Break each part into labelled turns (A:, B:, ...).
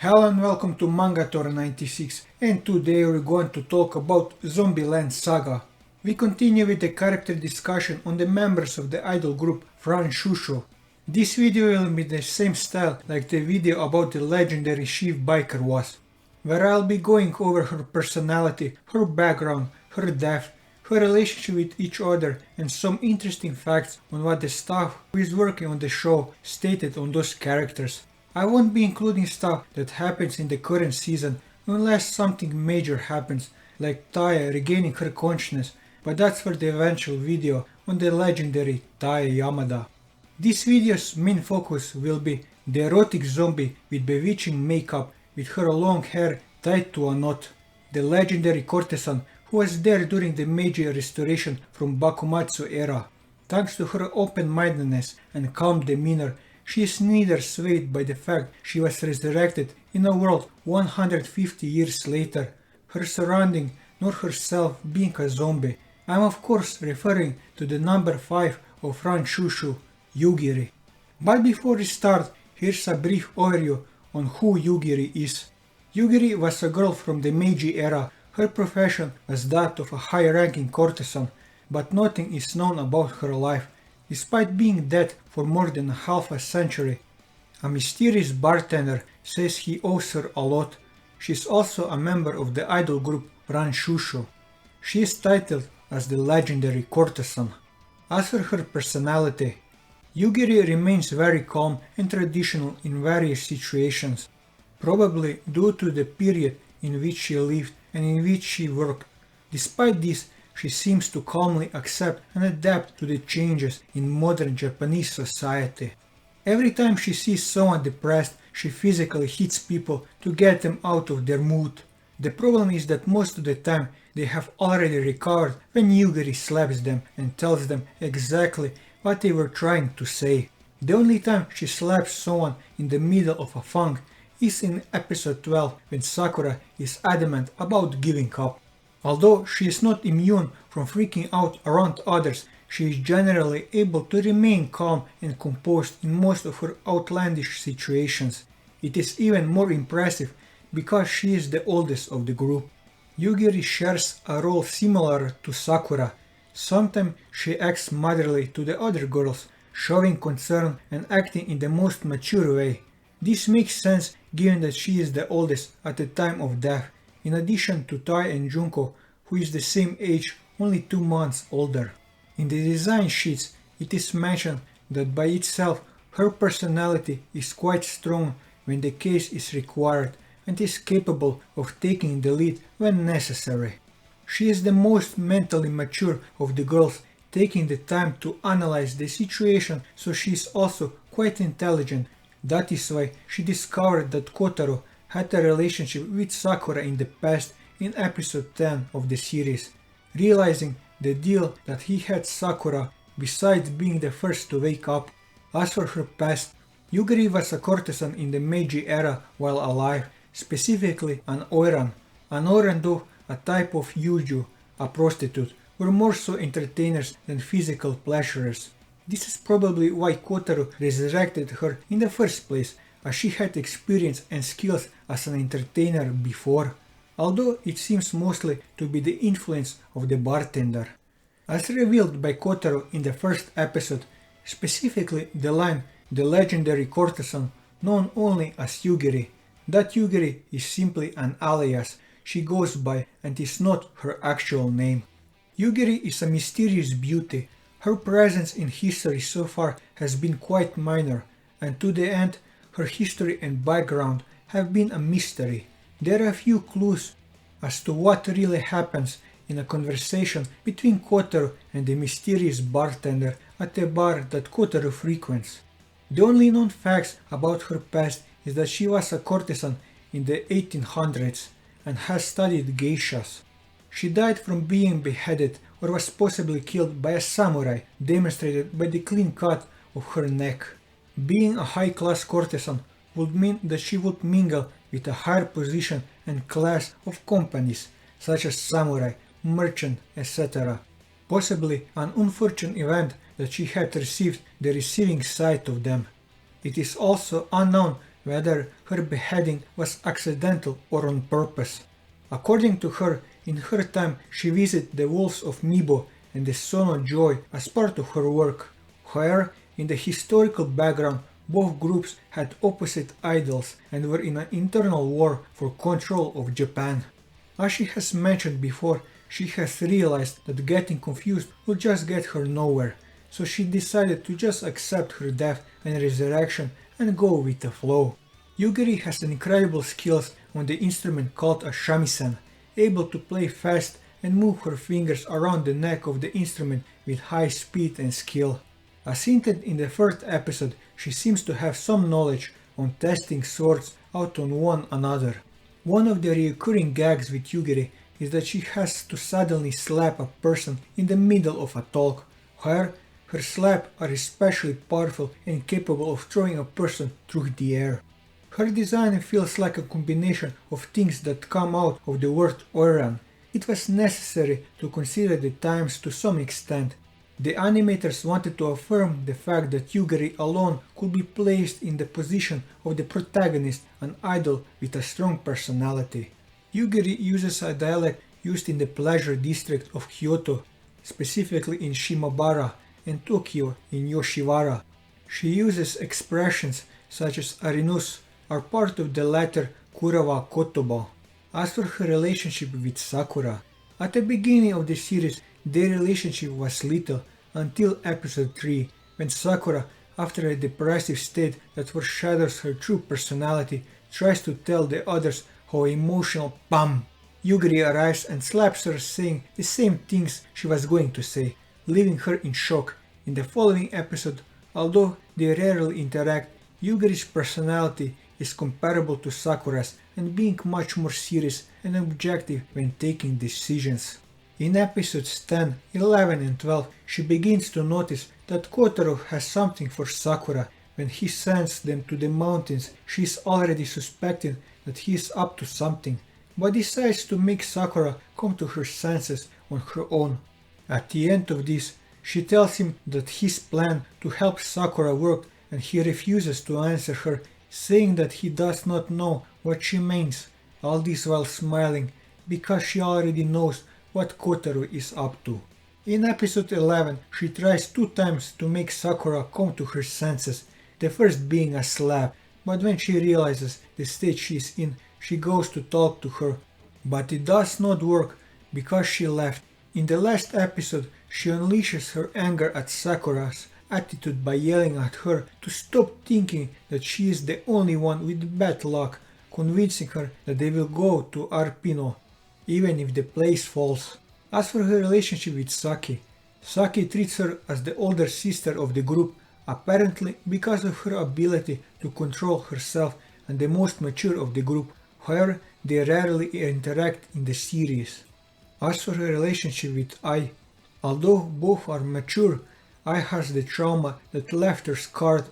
A: Hello and welcome to Mangator 96, and today we're going to talk about Zombieland Saga. We continue with the character discussion on the members of the idol group Shusho. This video will be the same style like the video about the legendary chief biker was, where I'll be going over her personality, her background, her death, her relationship with each other, and some interesting facts on what the staff who is working on the show stated on those characters. I won't be including stuff that happens in the current season unless something major happens, like Taya regaining her consciousness, but that's for the eventual video on the legendary Taya Yamada. This video's main focus will be the erotic zombie with bewitching makeup with her long hair tied to a knot, the legendary Courtesan who was there during the Meiji restoration from Bakumatsu era. Thanks to her open-mindedness and calm demeanor, she is neither swayed by the fact she was resurrected in a world 150 years later, her surrounding, nor herself being a zombie. I am of course referring to the number 5 of Shusho, Yugiri. But before we start, here's a brief overview on who Yugiri is. Yugiri was a girl from the Meiji era. Her profession was that of a high-ranking courtesan, but nothing is known about her life. Despite being dead for more than half a century, a mysterious bartender says he owes her a lot. She is also a member of the idol group Shusho. She is titled as the legendary Courtesan. As for her personality, Yugiri remains very calm and traditional in various situations, probably due to the period in which she lived and in which she worked. Despite this, she seems to calmly accept and adapt to the changes in modern Japanese society. Every time she sees someone depressed, she physically hits people to get them out of their mood. The problem is that most of the time they have already recovered when Yugiri slaps them and tells them exactly what they were trying to say. The only time she slaps someone in the middle of a funk is in episode 12 when Sakura is adamant about giving up. Although she is not immune from freaking out around others, she is generally able to remain calm and composed in most of her outlandish situations. It is even more impressive because she is the oldest of the group. Yugiri shares a role similar to Sakura. Sometimes she acts motherly to the other girls, showing concern and acting in the most mature way. This makes sense given that she is the oldest at the time of death, in addition to Tai and Junko, who is the same age, only 2 months older. In the design sheets, it is mentioned that by itself her personality is quite strong when the case is required and is capable of taking the lead when necessary. She is the most mentally mature of the girls, taking the time to analyze the situation, so she is also quite intelligent. That is why she discovered that Kotaro had a relationship with Sakura in the past in episode 10 of the series, realizing the deal that he had Sakura besides being the first to wake up. As for her past, Yugiri was a courtesan in the Meiji era while alive, specifically an oiran. An oiran, though a type of yuju, a prostitute, were more so entertainers than physical pleasurers. This is probably why Kotaro resurrected her in the first place, as she had experience and skills as an entertainer before, although it seems mostly to be the influence of the bartender. As revealed by Kotaro in the first episode, specifically the line "the legendary courtesan," known only as Yugiri, that Yugiri is simply an alias she goes by and is not her actual name. Yugiri is a mysterious beauty. Her presence in history so far has been quite minor, and to the end, her history and background have been a mystery. There are a few clues as to what really happens in a conversation between Kotaro and the mysterious bartender at a bar that Kotaro frequents. The only known facts about her past is that she was a courtesan in the 1800s and has studied geishas. She died from being beheaded or was possibly killed by a samurai, demonstrated by the clean cut of her neck. Being a high-class courtesan would mean that she would mingle with a higher position and class of companies, such as samurai, merchant, etc. Possibly an unfortunate event that she had received the receiving side of them. It is also unknown whether her beheading was accidental or on purpose. According to her, in her time she visited the wolves of Mibo and the Sono Joy as part of her work. However, in the historical background, both groups had opposite idols and were in an internal war for control of Japan. As she has mentioned before, she has realized that getting confused will just get her nowhere, so she decided to just accept her death and resurrection and go with the flow. Yugiri has incredible skills on the instrument called a shamisen, able to play fast and move her fingers around the neck of the instrument with high speed and skill. As hinted in the third episode, she seems to have some knowledge on testing swords out on one another. One of the recurring gags with Yugiri is that she has to suddenly slap a person in the middle of a talk. However, her slaps are especially powerful and capable of throwing a person through the air. Her design feels like a combination of things that come out of the word Oiran. It was necessary to consider the times to some extent. The animators wanted to affirm the fact that Yugiri alone could be placed in the position of the protagonist, an idol with a strong personality. Yugiri uses a dialect used in the pleasure district of Kyoto, specifically in Shimabara, and Tokyo in Yoshiwara. She uses expressions such as arinus, are part of the latter Kurawa Kotoba. As for her relationship with Sakura, at the beginning of the series their relationship was little until episode 3, when Sakura, after a depressive state that foreshadows her true personality, tries to tell the others how emotional BAM! Yugiri arrives and slaps her, saying the same things she was going to say, leaving her in shock. In the following episode, although they rarely interact, Yugiri's personality is comparable to Sakura's and being much more serious and objective when taking decisions. In episodes 10, 11 and 12, she begins to notice that Kotaro has something for Sakura. When he sends them to the mountains, she is already suspecting that he is up to something, but decides to make Sakura come to her senses on her own. At the end of this, she tells him that his plan to help Sakura worked and he refuses to answer her, saying that he does not know what she means, all this while smiling because she already knows what Kotaro is up to. In episode 11, she tries 2 times to make Sakura come to her senses, the first being a slap, but when she realizes the state she is in, she goes to talk to her, but it does not work because she left. In the last episode, she unleashes her anger at Sakura's attitude by yelling at her to stop thinking that she is the only one with bad luck, convincing her that they will go to Arpino, even if the place falls. As for her relationship with Saki, Saki treats her as the older sister of the group, apparently because of her ability to control herself and the most mature of the group. However, they rarely interact in the series. As for her relationship with Ai, although both are mature, Ai has the trauma that left her scarred,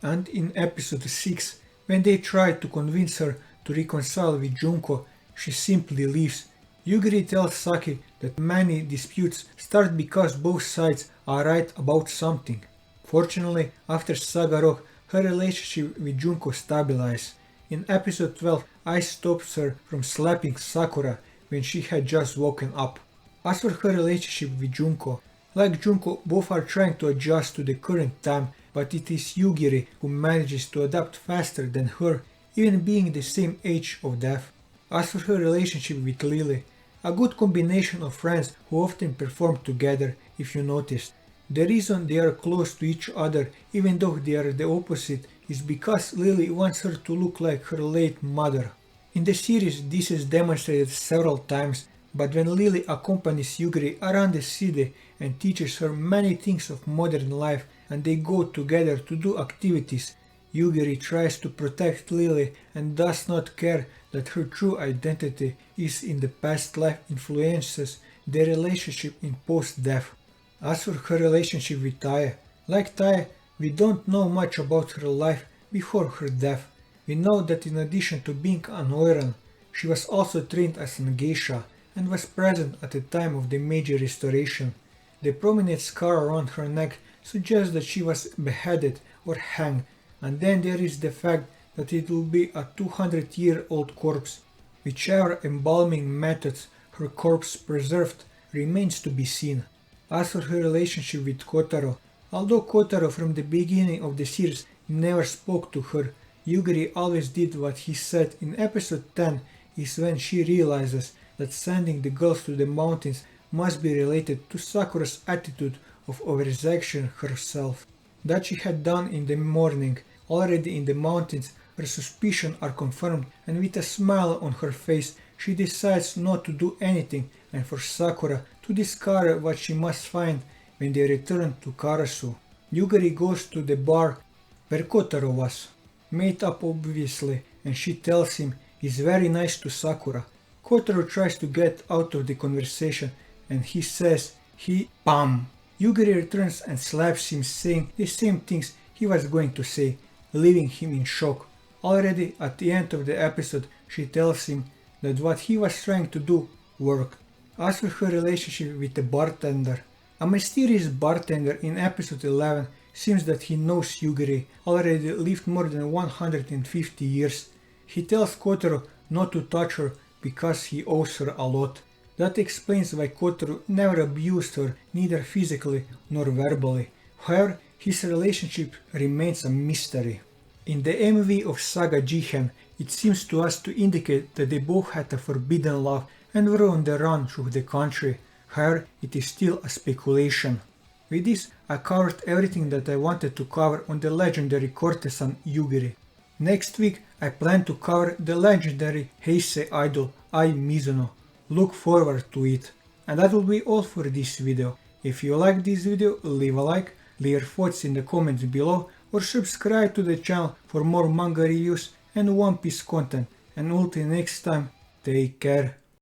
A: and in episode 6, when they try to convince her to reconcile with Junko, she simply leaves. Yugiri tells Saki that many disputes start because both sides are right about something. Fortunately, after Saga Rock, her relationship with Junko stabilizes. In episode 12, Ai stops her from slapping Sakura when she had just woken up. As for her relationship with Junko, like Junko, both are trying to adjust to the current time, but it is Yugiri who manages to adapt faster than her, even being the same age of death. As for her relationship with Lily, a good combination of friends who often perform together, if you noticed. The reason they are close to each other, even though they are the opposite, is because Lily wants her to look like her late mother. In the series this is demonstrated several times, but when Lily accompanies Yugiri around the city and teaches her many things of modern life and they go together to do activities, Yugiri tries to protect Lily and does not care that her true identity is in the past life influences their relationship in post-death. As for her relationship with Tae, like Tae, we don't know much about her life before her death. We know that in addition to being an Oiran, she was also trained as an geisha and was present at the time of the Meiji Restoration. The prominent scar around her neck suggests that she was beheaded or hanged, and then there is the fact that it will be a 200-year-old corpse. Whichever embalming methods her corpse preserved remains to be seen. As for her relationship with Kotaro, although Kotaro from the beginning of the series never spoke to her, Yugiri always did what he said. In episode 10 is when she realizes that sending the girls to the mountains must be related to Sakura's attitude of overexertion herself. That she had done in the morning, already in the mountains, her suspicions are confirmed, and with a smile on her face, she decides not to do anything and for Sakura to discover what she must find when they return to Karasu. Yugiri goes to the bar where Kotaro was, made up obviously, and she tells him he's very nice to Sakura. Kotaro tries to get out of the conversation and he says he BAM! Yugiri returns and slaps him, saying the same things he was going to say, leaving him in shock. Already at the end of the episode, she tells him that what he was trying to do worked. As for her relationship with the bartender, a mysterious bartender in episode 11 seems that he knows Yugiri, already lived more than 150 years. He tells Kotaro not to touch her because he owes her a lot. That explains why Kotaro never abused her, neither physically nor verbally. However, his relationship remains a mystery. In the MV of Saga Jihen, it seems to us to indicate that they both had a forbidden love and were on the run through the country. However, it is still a speculation. With this, I covered everything that I wanted to cover on the legendary courtesan Yugiri. Next week, I plan to cover the legendary Heisei idol Ai Mizuno. Look forward to it. And that will be all for this video. If you like this video, leave a like, leave your thoughts in the comments below, or subscribe to the channel for more manga reviews and One Piece content. And until next time, take care.